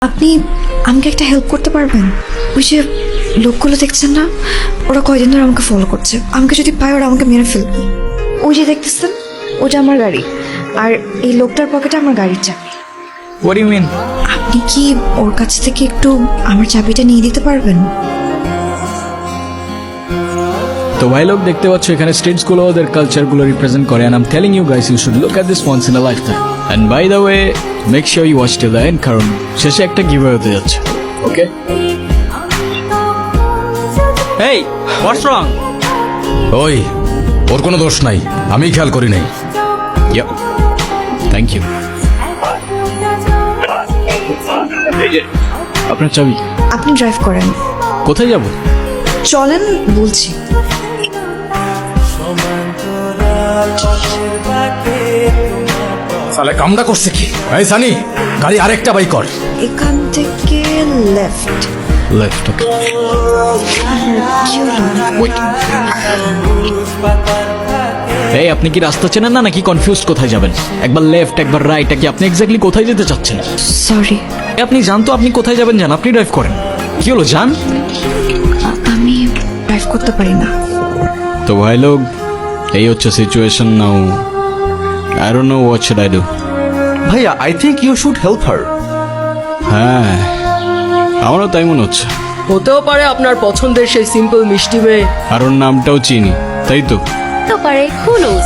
আপনি আমাকে একটা হেল্প করতে পারবেন? ওই যে লোকগুলো দেখছেন না, ওরা কয়দিন ধরে আমাকে ফলো করছে। আমাকে যদি পায় ওরা আমাকে মেরে ফেলবে। ওই যে দেখতেছেন, ওটা আমার গাড়ি, আর এই লোকটার পকেটে আমার গাড়ির চাবি। What do you mean? আপনি কি ওর কাছ থেকে একটু আমার চাবিটা নিয়ে দিতে পারবেন? তো ভাই লোক দেখতে পাচ্ছ এখানে স্টেটস গুলো ওদের কালচার গুলো রিপ্রেজেন্ট করে and I'm telling you guys you should look at this once in a lifetime. And by the way, make sure you watch till the end কারণ শেষে একটা giveaway হতে যাচ্ছে। Okay? Hey, what's wrong? ওই ওর কোনো দোষ নাই, আমি খেয়াল করি নাই। Yep. Thank you. আপনার চাবি। আপনি ড্রাইভ করেন। কোথায় যাব? চলেন বলছি। সালে কামটা করছে কি? এই সানি, গাড়ি আরেকটা বাই কর। এখান থেকে লেফট। লেফট। ওকে। কি হলো? এই আপনি কি রাস্তা চেনেন না নাকি কনফিউজড কোথায় যাবেন? একবার লেফট একবার রাইট, কি আপনি এক্স্যাক্টলি কোথায় যেতে চাচ্ছেন? সরি, আপনি জান তো আপনি কোথায় যাবেন, জান আপনি ড্রাইভ করেন। কি হলো জান? আমি ড্রাইভ করতে পারি না। তো ভাই লোক এই হচ্ছে situation now. I don't know what should I do. Bhaiya, I think you should help her. হ্যাঁ আমারও তাই মনে হচ্ছে। হতেও পারে আপনার পছন্দের সেই সিম্পল মিষ্টি মেয়ে। আর ওর নামটাও চিনি, তাই তো? তো পারে, who knows?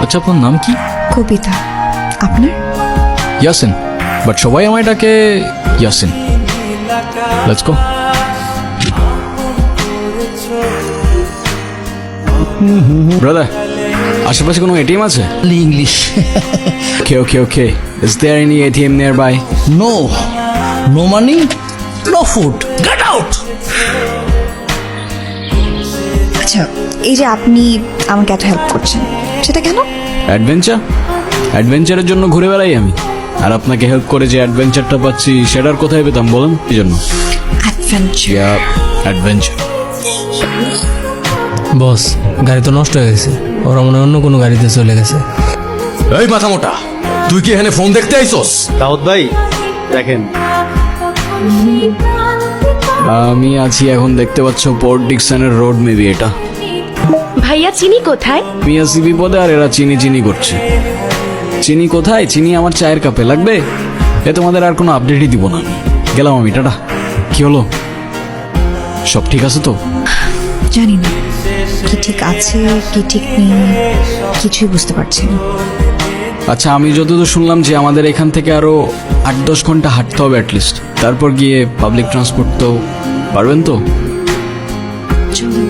আচ্ছা আপনার নাম কি? কবিতা। আপনার? ইয়াসিন, বাট সবাই আমায় ডাকে ইয়াসিন। Let's go. ব্রাদার, আশেপাশে কোনো এটিএম আছে? English. Okay. Is there any ATM nearby? No. No money, no food. Get out! আচ্ছা, এই যে আপনি আমাকে এত হেল্প করছেন, সেটা কেন? অ্যাডভেঞ্চারের জন্য ঘুরে বেড়াই আমি। আর আপনাকে হেল্প করে যে অ্যাডভেঞ্চারটা পাচ্ছি সেটার কোথায় পেতাম বলেন? এই জন্য অ্যাডভেঞ্চার। অ্যাডভেঞ্চার। বস, গাড়ি তো নষ্ট হয়ে গেছে, ওরা মনে হয় অন্য কোনো গাড়িতে চলে গেছে। এই মাথা মোটা, তুই কি এখানে ফোন দেখতে আইছস? দাউদ ভাই, দেখেন আমি আছি এখন দেখতে পাচ্ছ পোর্ট ডিকসনের রোড, মেবি এটা। ভাইয়া চিনি কোথায়? আমি আছি বিপদে আর এরা চিনি করছে। চিনি কোথায়? চিনি আমার চায়ের কাপে লাগবে। এ তোমাদের আর কোনো আপডেটই দিব না, গেলাম আমি, টাটা। কি হলো, সব ঠিক আছে তো? জানি না কি ঠিক আছে কি ঠিক নেই, কিছুই বুঝতে পারছি না। আচ্ছা আমি যতদূর শুনলাম যে আমাদের এখান থেকে আরো 8-10 ঘন্টা হাঁটতে হবে অ্যাটলিস্ট, তারপর গিয়ে পাবলিক ট্রান্সপোর্ট তো পারবেন তো? চলুন।